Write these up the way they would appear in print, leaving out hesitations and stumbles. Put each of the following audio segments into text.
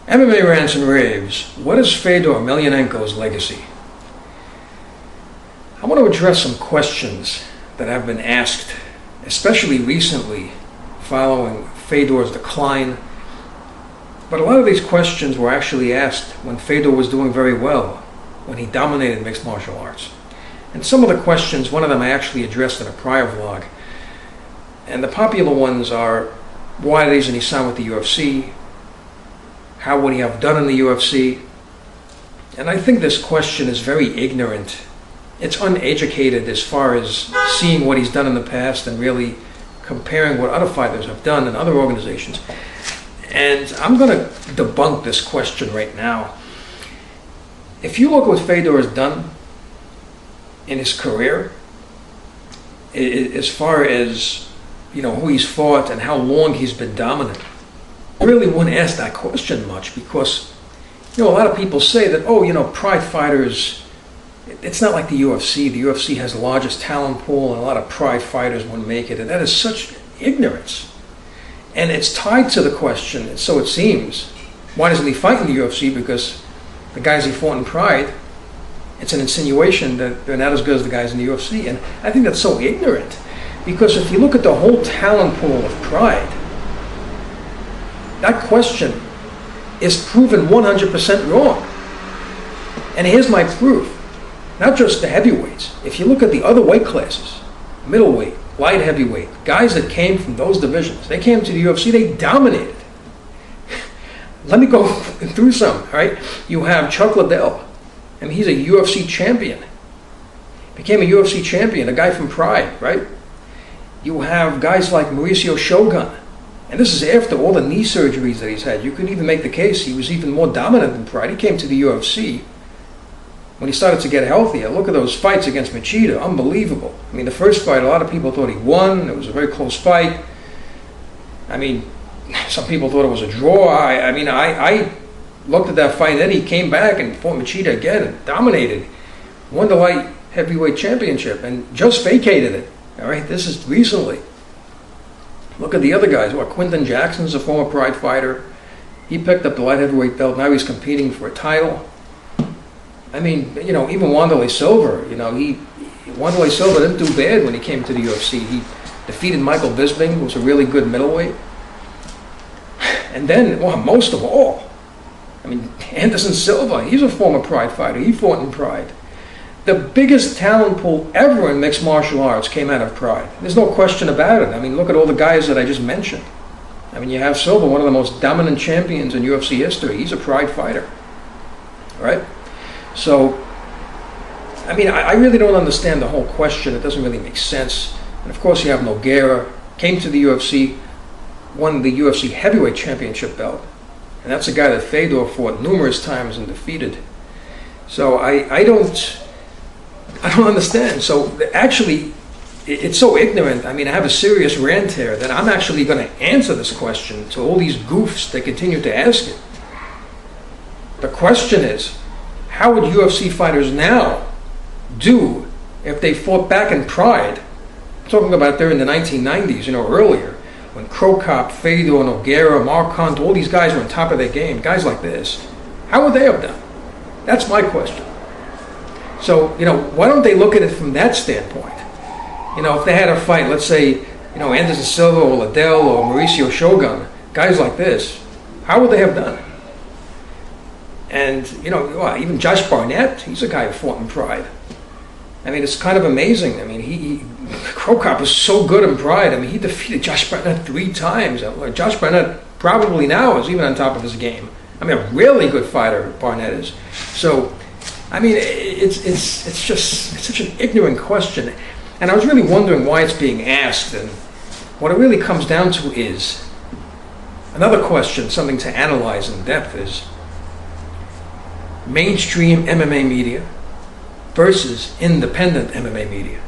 MMA rants and raves. What is Fedor Emelianenko's legacy? I want to address some questions that have been asked, especially recently following Fedor's decline. But a lot of these questions were actually asked when Fedor was doing very well, when he dominated mixed martial arts. And some of the questions, one of them I actually addressed in a prior vlog. And the popular ones are, why doesn't he sign with the UFC? How would he have done in the UFC? And I think this question is very ignorant. It's uneducated as far as seeing what he's done in the past and really comparing what other fighters have done in other organizations. And I'm going to debunk this question right now. If you look what Fedor has done in his career, as far as who he's fought and how long he's been dominant, I really wouldn't ask that question much because a lot of people say that pride fighters, it's not like the UFC. The UFC has the largest talent pool and a lot of pride fighters wouldn't make it, and that is such ignorance. And it's tied to the question, so it seems, why doesn't he fight in the UFC? Because the guys he fought in Pride, it's an insinuation that they're not as good as the guys in the UFC. And I think that's so ignorant. Because if you look at the whole talent pool of Pride, that question is proven 100% wrong. And here's my proof. Not just the heavyweights. If you look at the other weight classes, middleweight, light heavyweight, guys that came from those divisions, they came to the UFC, they dominated. Let me go through some, all right? You have Chuck Liddell. I mean, he's a UFC champion. Became a UFC champion, a guy from Pride, right? You have guys like Mauricio Shogun. And this is after all the knee surgeries that he's had. You could even make the case he was even more dominant than Pride. He came to the UFC when he started to get healthier. Look at those fights against Machida, unbelievable. I mean, the first fight, a lot of people thought he won. It was a very close fight. I mean, some people thought it was a draw. I looked at that fight, and then he came back and fought Machida again and dominated. Won the light heavyweight championship and just vacated it. All right, this is recently. Look at the other guys. Quinton Jackson's a former Pride fighter. He picked up the light heavyweight belt. Now he's competing for a title. I mean, even Wanderlei Silva, Wanderlei Silva didn't do bad when he came to the UFC. He defeated Michael Bisping, who was a really good middleweight. And then, most of all, Anderson Silva, he's a former Pride fighter. He fought in Pride. The biggest talent pool ever in mixed martial arts came out of Pride. There's no question about it. Look at all the guys that I just mentioned. You have Silva, one of the most dominant champions in UFC history. He's a Pride fighter, right? So, I really don't understand the whole question. It doesn't really make sense. And of course, you have Nogueira, came to the UFC, won the UFC heavyweight championship belt. And that's a guy that Fedor fought numerous times and defeated. So I don't understand. So actually, it's so ignorant. I have a serious rant here that I'm actually going to answer this question to all these goofs that continue to ask it. The question is, how would UFC fighters now do if they fought back in Pride? I'm talking about there in the 1990s, earlier, when Krokop, Fedor, Nogueira, Mark Hunt, all these guys were on top of their game, guys like this. How would they have done? That's my question. So, why don't they look at it from that standpoint? If they had a fight, let's say, Anderson Silva or Liddell or Mauricio Shogun, guys like this, how would they have done? And, even Josh Barnett, he's a guy who fought in Pride. It's kind of amazing. Krokop was so good in Pride. He defeated Josh Barnett 3 times. Josh Barnett probably now is even on top of his game. A really good fighter, Barnett is. So, it's such an ignorant question. And I was really wondering why it's being asked. And what it really comes down to is, another question, something to analyze in depth is, mainstream MMA media versus independent MMA media.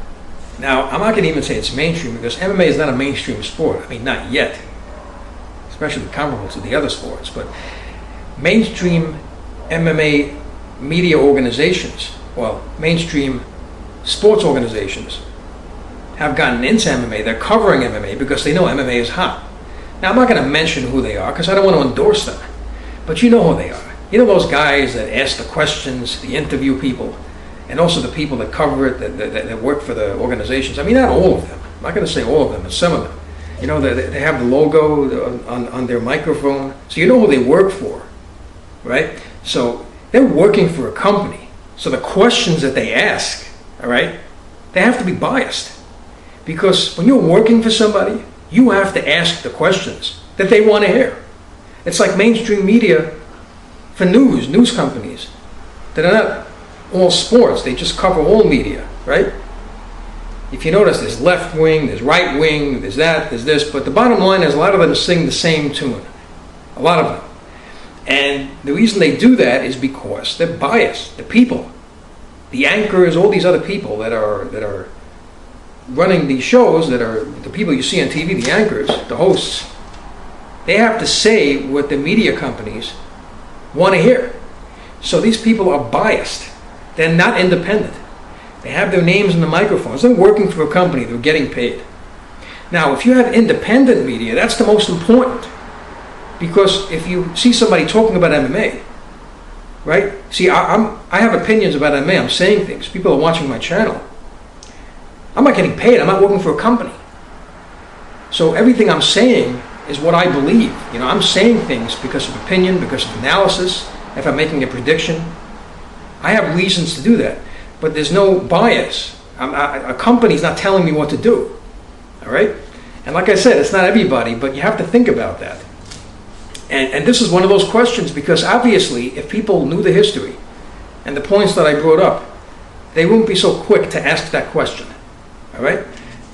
Now, I'm not going to even say it's mainstream because MMA is not a mainstream sport. Not yet, especially comparable to the other sports. But mainstream MMA media organizations, mainstream sports organizations, have gotten into MMA. They're covering MMA because they know MMA is hot. Now, I'm not going to mention who they are because I don't want to endorse them. But you know who they are. You know those guys that ask the questions, the interview people, and also the people that cover it, that work for the organizations. I mean, not all of them. I'm not going to say all of them, but some of them. You know, they have the logo on their microphone, so you know who they work for, right? So they're working for a company. So the questions that they ask, all right, they have to be biased. Because when you're working for somebody, you have to ask the questions that they want to hear. It's like mainstream media for news companies that are not all sports. They just cover all media, right? If you notice, there's left wing, there's right wing, there's that, there's this. But the bottom line is a lot of them sing the same tune. A lot of them. And the reason they do that is because they're biased. The people, the anchors, all these other people that are running these shows, that are the people you see on TV, the anchors, the hosts, they have to say what the media companies want to hear. So these people are biased. They're not independent. They have their names in the microphones. They're working for a company. They're getting paid. Now, if you have independent media, that's the most important. Because if you see somebody talking about MMA, right? See, I have opinions about MMA. I'm saying things. People are watching my channel. I'm not getting paid. I'm not working for a company. So everything I'm saying is what I believe. You know, I'm saying things because of opinion, because of analysis. If I'm making a prediction, I have reasons to do that. But there's no bias. A company's not telling me what to do. All right? And like I said, it's not everybody, but you have to think about that. And this is one of those questions, because obviously, if people knew the history and the points that I brought up, they wouldn't be so quick to ask that question. All right?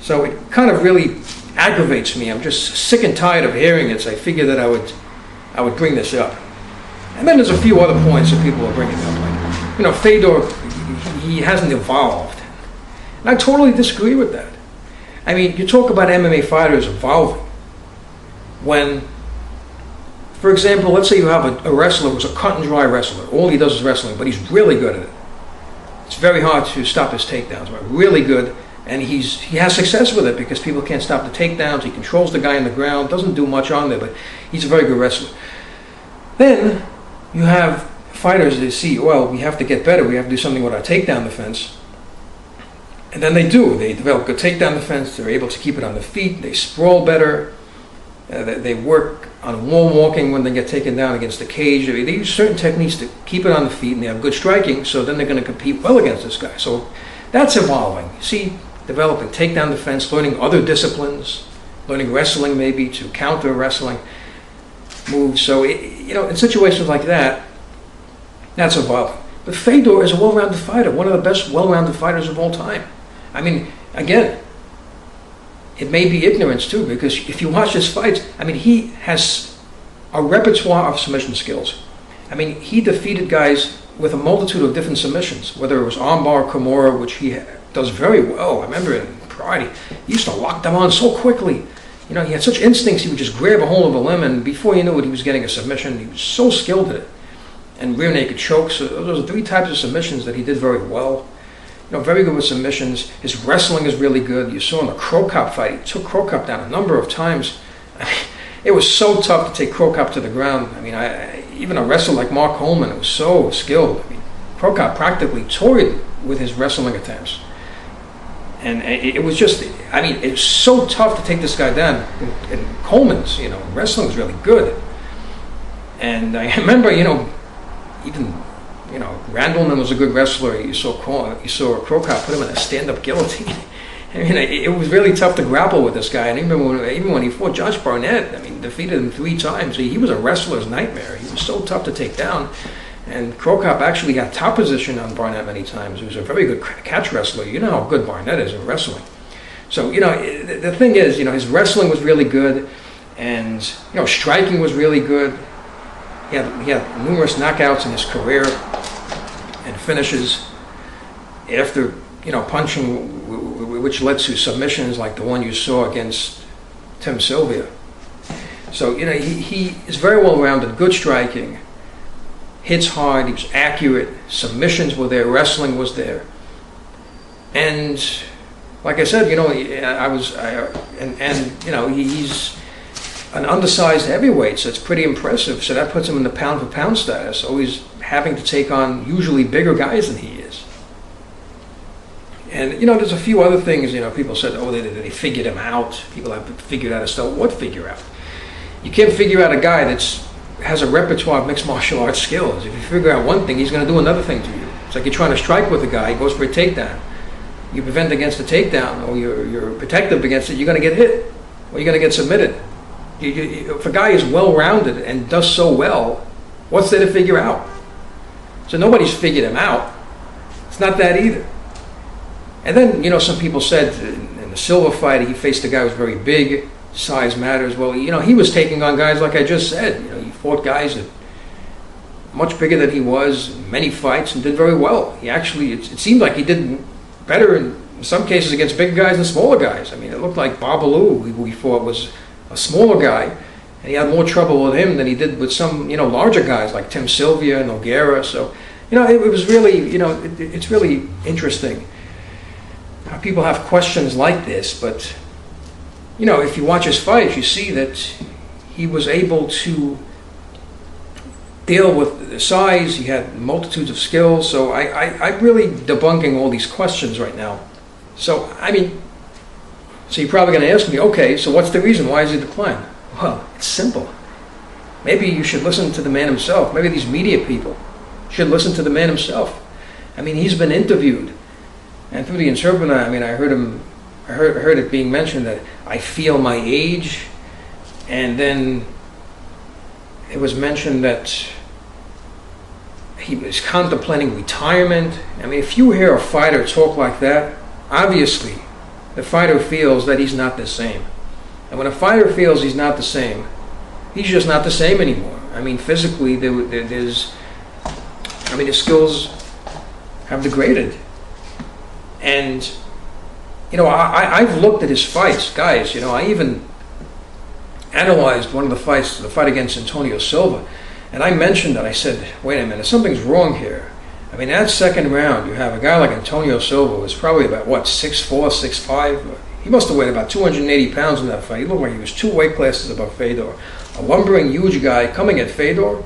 So it kind of really aggravates me. I'm just sick and tired of hearing it, so I figured that I would bring this up. And then there's a few other points that people are bringing up. Like, you know, Fedor, he hasn't evolved. And I totally disagree with that. I mean, you talk about MMA fighters evolving when, for example, let's say you have a wrestler who's a cut and dry wrestler. All he does is wrestling, but he's really good at it. It's very hard to stop his takedowns, but really good. And he has success with it because people can't stop the takedowns. He controls the guy on the ground, doesn't do much on there, but he's a very good wrestler. Then you have fighters that see, well, we have to get better. We have to do something with our takedown defense. And then they do. They develop good takedown defense. They're able to keep it on the feet. They sprawl better. They work on wall walking when they get taken down against the cage. They use certain techniques to keep it on the feet, and they have good striking, so then they're going to compete well against this guy. So that's evolving. See, developing takedown defense, learning other disciplines, learning wrestling maybe to counter wrestling moves. So, in situations like that, that's evolving. But Fedor is a well-rounded fighter, one of the best well-rounded fighters of all time. I mean, again, it may be ignorance too, because if you watch his fights, I mean, he has a repertoire of submission skills. I mean, he defeated guys with a multitude of different submissions, whether it was armbar, Kimura, which he does very well. I remember in Pride, he used to lock them on so quickly. You know, he had such instincts, he would just grab a hold of a limb, and before you knew it, he was getting a submission. He was so skilled at it. And rear naked chokes, those are three types of submissions that he did very well. You know, very good with submissions. His wrestling is really good. You saw in the Crow Cop fight, he took Crow Cop down a number of times. I mean, it was so tough to take Crow Cop to the ground. I mean, even a wrestler like Mark Coleman, it was so skilled. I mean, Crow Cop practically toyed with his wrestling attempts. And it was just, I mean, it was so tough to take this guy down. And Coleman's, wrestling was really good. And I remember, even, Randleman was a good wrestler. You saw Crow Cop put him in a stand-up guillotine. I mean, it was really tough to grapple with this guy. And even when he fought Josh Barnett, I mean, defeated him 3 times. He was a wrestler's nightmare. He was so tough to take down. And Crow Cop actually got top position on Barnett many times. He was a very good catch wrestler. You know how good Barnett is in wrestling. So, the thing is, his wrestling was really good. And, striking was really good. He had numerous knockouts in his career and finishes after, punching, which led to submissions like the one you saw against Tim Sylvia. So, he is very well-rounded, good striking, hits hard, he was accurate, submissions were there, wrestling was there. And like I said, he's an undersized heavyweight, so it's pretty impressive. So that puts him in the pound for pound status, always having to take on usually bigger guys than he is. And there's a few other things. People said, oh, they figured him out. People have figured out a style. What figure out? You can't figure out a guy that's has a repertoire of mixed martial arts skills. If you figure out one thing, he's going to do another thing to you. It's like you're trying to strike with a guy, he goes for a takedown. You prevent against a takedown, or you're protective against it, you're going to get hit, or you're going to get submitted. If a guy is well-rounded and does so well, what's there to figure out? So nobody's figured him out. It's not that either. And then, some people said in the Silva fight, he faced a guy who was very big, size matters. Well, he was taking on guys like I just said. He fought guys that much bigger than he was, many fights, and did very well. He actually, it seemed like he did better in some cases against bigger guys than smaller guys. I mean, it looked like Babalu, who he fought, was a smaller guy, and he had more trouble with him than he did with some, larger guys like Tim Sylvia and Nogueira. So, it was really, it's really interesting how people have questions like this, but if you watch his fights, you see that he was able to deal with the size. He had multitudes of skills. So I'm really debunking all these questions right now. So, so you're probably going to ask me, okay, so what's the reason? Why is he declined? Well, it's simple. Maybe you should listen to the man himself. Maybe these media people should listen to the man himself. He's been interviewed. And through the interpreter, I heard it being mentioned that I feel my age, and then it was mentioned that he was contemplating retirement. If you hear a fighter talk like that, obviously the fighter feels that he's not the same. And when a fighter feels he's not the same, he's just not the same anymore. Physically, his skills have degraded. And I've looked at his fights, guys. I even analyzed one of the fights, the fight against Antonio Silva, and I mentioned that. I said, wait a minute, something's wrong here. That second round, you have a guy like Antonio Silva, who was probably about, 6'4", 6'5". He must have weighed about 280 pounds in that fight. He looked like he was 2 weight classes above Fedor. A lumbering, huge guy coming at Fedor.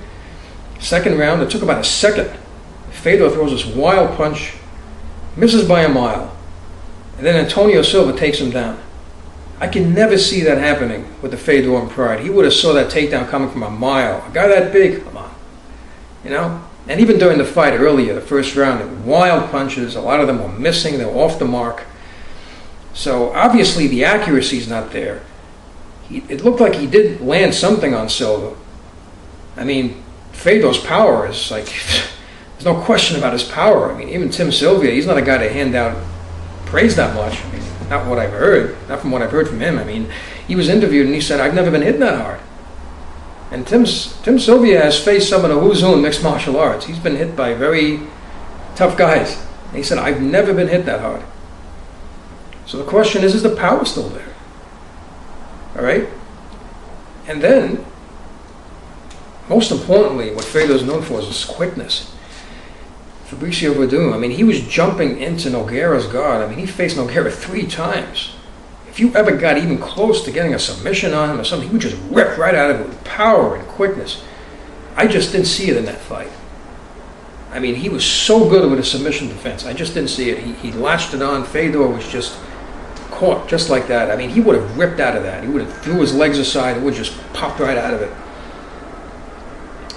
Second round, it took about a second. Fedor throws this wild punch, misses by a mile. And then Antonio Silva takes him down. I can never see that happening with the Fedor and Pride. He would have saw that takedown coming from a mile. A guy that big, come on. And even during the fight earlier, the first round, wild punches, a lot of them were missing, they were off the mark. So obviously the accuracy is not there. It looked like he did land something on Silva. Fedor's power is like, there's no question about his power. Even Tim Sylvia, he's not a guy to hand out praise that much. Not what I've heard, not from what I've heard from him. He was interviewed and he said, I've never been hit that hard. And Tim Sylvia has faced some of the who's who in mixed martial arts. He's been hit by very tough guys. And he said, I've never been hit that hard. So the question is the power still there? All right? And then, most importantly, what Fedor's known for is his quickness. Fabricio Verdum, he was jumping into Nogueira's guard. He faced Nogueira 3 times. If you ever got even close to getting a submission on him or something, he would just rip right out of it with power and quickness. I just didn't see it in that fight. He was so good with a submission defense. I just didn't see it. He latched it on. Fedor was just caught just like that. He would have ripped out of that. He would have threw his legs aside. It would just popped right out of it.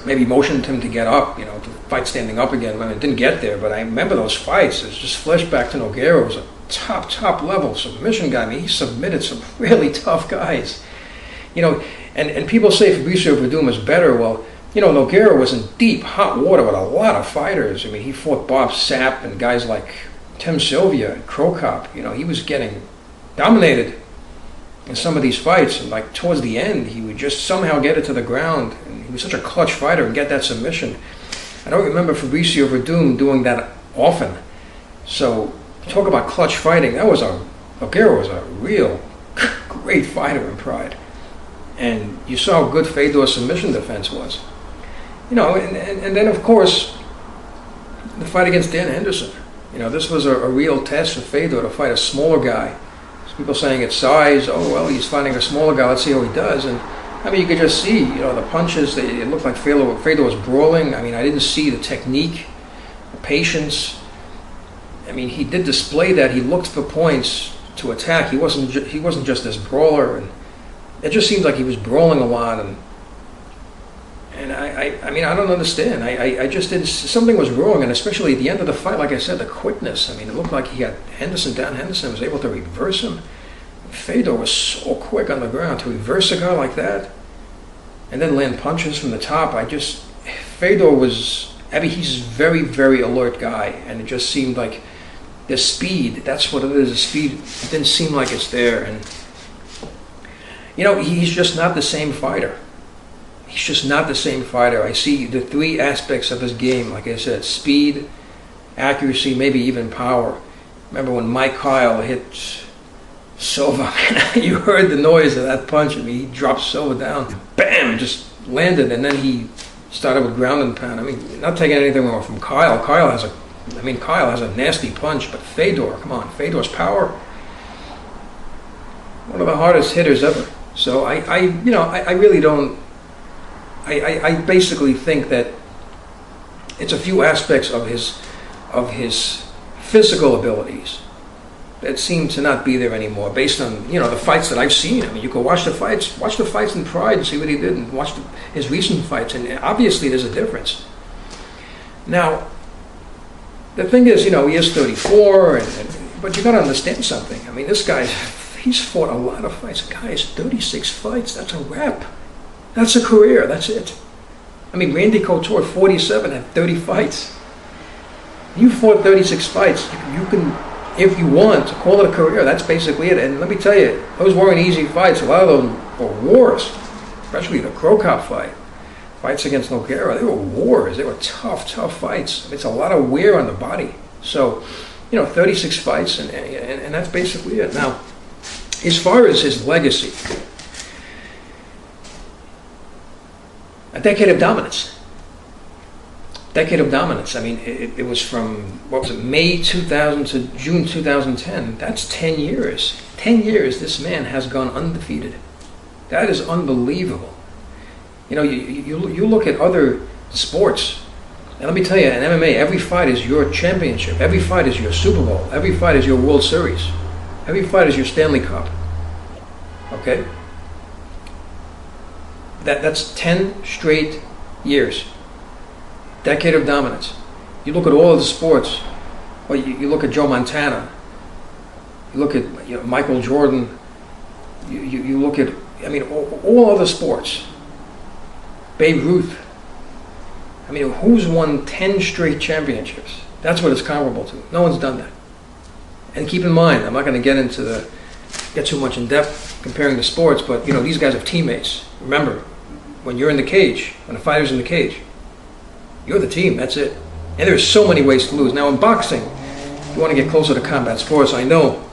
Maybe motioned him to get up, to fight standing up again. It didn't get there, but I remember those fights. It's just flashback to Nogueira. It was a top level submission guy. He submitted some really tough guys. And people say Fabricio Verdum is better. Well, Nogueira was in deep, hot water with a lot of fighters. He fought Bob Sapp and guys like Tim Sylvia and Krokop. He was getting dominated in some of these fights, and towards the end, he would just somehow get it to the ground. And he was such a clutch fighter and get that submission. I don't remember Fabricio Verdum doing that often. So, talk about clutch fighting. Nogueira was a real great fighter in Pride. And you saw how good Fedor's submission defense was. And then of course, the fight against Dan Henderson. This was a real test for Fedor to fight a smaller guy. People saying it's size, oh well, he's fighting a smaller guy, let's see how he does. And I mean, you could just see, the punches. It looked like Fedor was brawling. I mean, I didn't see the technique, the patience. I mean, he did display that. He looked for points to attack. He wasn't just this brawler, and it just seemed like he was brawling a lot. And I mean, I don't understand. I just didn't. Something was wrong, and especially at the end of the fight, like I said, the quickness. I mean, it looked like he had Henderson down. Henderson was able to reverse him. Fedor was so quick on the ground to reverse a guy like that, and then land punches from the top. Fedor was. I mean, he's a very, very alert guy, and it just seemed like the speed. That's what it is. The speed. It didn't seem like it's there, and he's just not the same fighter. He's just not the same fighter. I see the three aspects of his game, like I said: speed, accuracy, maybe even power. Remember when Mike Kyle hit Silva? You heard the noise of that punch. I mean, he dropped Silva down, bam, just landed, and then he started with ground and pound. I mean, not taking anything away from Kyle. Kyle has a nasty punch, but Fedor, come on, Fedor's power, one of the hardest hitters ever. So I really don't. I basically think that it's a few aspects of his physical abilities that seem to not be there anymore, based on the fights that I've seen. I mean, you can watch the fights in Pride and see what he did, and watch his recent fights, and obviously there's a difference. Now, the thing is, he is 34, but you got to understand something. I mean, this guy, he's fought a lot of fights. Guy has 36 fights. That's a wrap. That's a career. That's it. I mean, Randy Couture, 47, had 30 fights. You fought 36 fights. You can, if you want, to call it a career. That's basically it. And let me tell you, those weren't easy fights. A lot of them were wars, especially the Crow Cop fight. Fights against Nogueira, they were wars. They were tough fights. It's a lot of wear on the body. So, 36 fights, and that's basically it. Now, as far as his legacy, a decade of dominance. I mean, it was from, May 2000 to June 2010. That's 10 years. 10 years this man has gone undefeated. That is unbelievable. You look at other sports, and let me tell you, in MMA, every fight is your championship. Every fight is your Super Bowl. Every fight is your World Series. Every fight is your Stanley Cup. Okay? That's 10 straight years. Decade of dominance. You look at all of the sports. Well, you look at Joe Montana. You look at Michael Jordan. You look at, all other sports. Babe Ruth. I mean, who's won 10 straight championships? That's what it's comparable to. No one's done that. And keep in mind, I'm not going to get too much in depth comparing the sports, but these guys have teammates. Remember, when you're in the cage, when a fighter's in the cage, you're the team. That's it. And there's so many ways to lose. Now, in boxing, if you want to get closer to combat sports, I know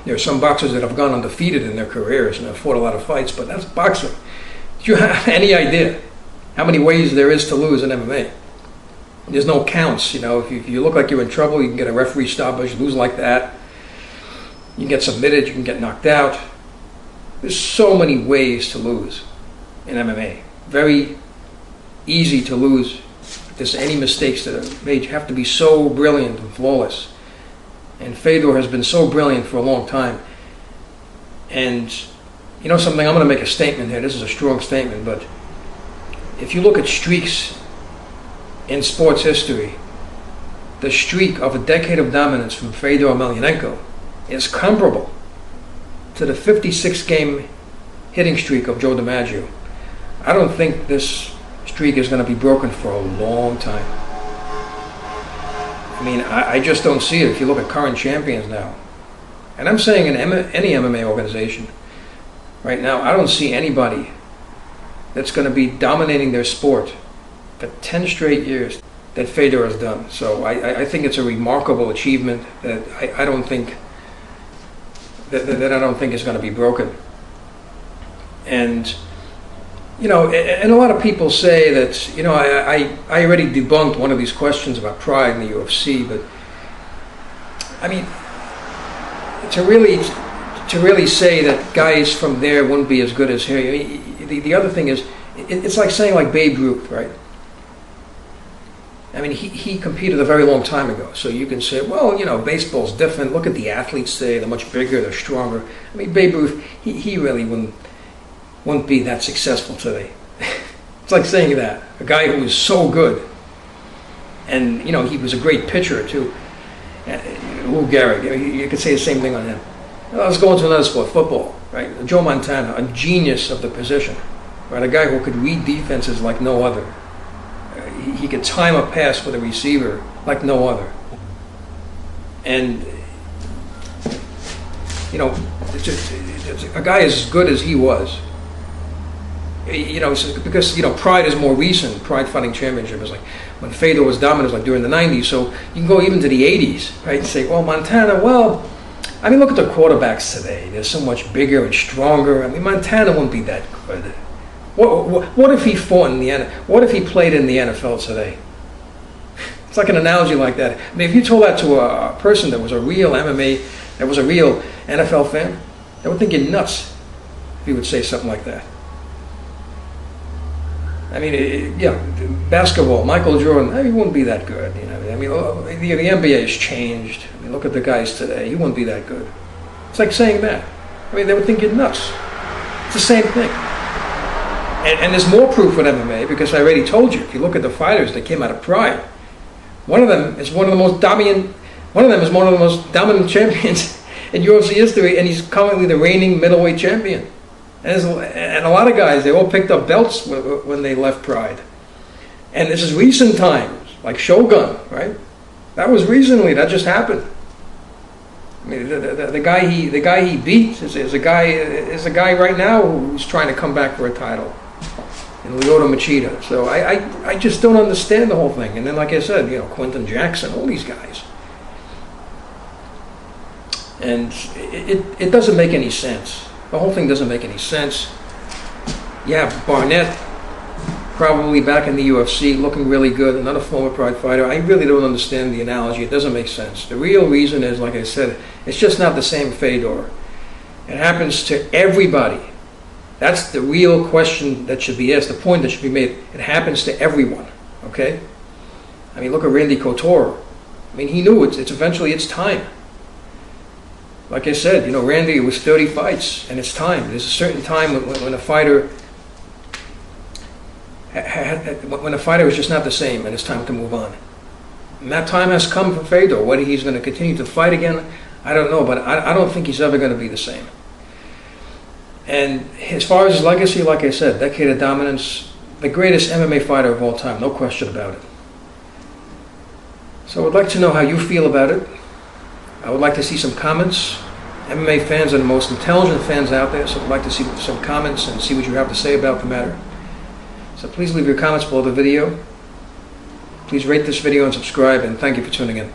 there are some boxers that have gone undefeated in their careers and have fought a lot of fights, but that's boxing. Do you have any idea how many ways there is to lose in MMA? There's no counts. If you look like you're in trouble, you can get a referee stoppage, lose like that. You can get submitted, you can get knocked out. There's so many ways to lose in MMA. Very easy to lose. If there's any mistakes that are made, you have to be so brilliant and flawless. And Fedor has been so brilliant for a long time. And something, I'm going to make a statement here. This is a strong statement, but if you look at streaks in sports history, the streak of a decade of dominance from Fedor Emelianenko is comparable to the 56-game hitting streak of Joe DiMaggio. I don't think this streak is going to be broken for a long time. I mean, I just don't see it if you look at current champions now. And I'm saying in any MMA organization right now, I don't see anybody that's going to be dominating their sport for 10 straight years that Fedor has done. So I think it's a remarkable achievement that I don't think is going to be broken. And and a lot of people say that I already debunked one of these questions about pride in the UFC, but I mean, to really say that guys from there wouldn't be as good as here, the other thing is, it's like saying like Babe Ruth, right? I mean, he competed a very long time ago, so you can say, well, you know, baseball's different. Look at the athletes today; they're much bigger, they're stronger. I mean, Babe Ruth, he really wouldn't be that successful today. It's like saying that a guy who was so good, and you know, he was a great pitcher too. Lou Gehrig, you could say the same thing on him. Let's go into another sport, football, right? Joe Montana, a genius of the position, right? A guy who could read defenses like no other. He could time a pass with a receiver like no other. And, you know, a guy as good as he was, you know, because, you know, Pride is more recent. Pride Fighting Championship is like when Fedor was dominant, like during the 90s. So you can go even to the 80s, right? And say, well, Montana, well, I mean, look at the quarterbacks today. They're so much bigger and stronger. I mean, Montana won't be that good. What if he fought in the NFL? What if he played in the NFL today? It's like an analogy like that. I mean, if you told that to a person that was a real MMA, that was a real NFL fan, they would think you're nuts if you would say something like that. I mean, yeah, basketball, Michael Jordan, he wouldn't be that good. You know, I mean, the NBA has changed. I mean, look at the guys today. He wouldn't be that good. It's like saying that. I mean, they would think you're nuts. It's the same thing. And there's more proof with MMA because I already told you. If you look at the fighters that came out of Pride, one of them is one of the most dominant champions in UFC history, and he's currently the reigning middleweight champion. And a lot of guys, they all picked up belts when they left Pride. And this is recent times, like Shogun, right? That was recently. That just happened. I mean, the guy he beat is a guy right now who's trying to come back for a title. And Lyoto Machida. So I just don't understand the whole thing. And then, like I said, you know, Quentin Jackson, all these guys. And it doesn't make any sense. The whole thing doesn't make any sense. Yeah, Barnett, probably back in the UFC, looking really good, another former Pride fighter. I really don't understand the analogy. It doesn't make sense. The real reason is, like I said, it's just not the same Fedor. It happens to everybody. That's the real question that should be asked, the point that should be made. It happens to everyone, okay? I mean, look at Randy Couture. I mean, he knew it's eventually it's time. Like I said, you know, Randy, it was 30 fights, and it's time. There's a certain time when a fighter is just not the same, and it's time to move on. And that time has come for Fedor. Whether he's going to continue to fight again, I don't know, but I don't think he's ever going to be the same. And as far as his legacy, like I said, decade of dominance, the greatest MMA fighter of all time, no question about it. So I'd like to know how you feel about it. I would like to see some comments. MMA fans are the most intelligent fans out there, so I'd like to see some comments and see what you have to say about the matter. So please leave your comments below the video. Please rate this video and subscribe, and thank you for tuning in.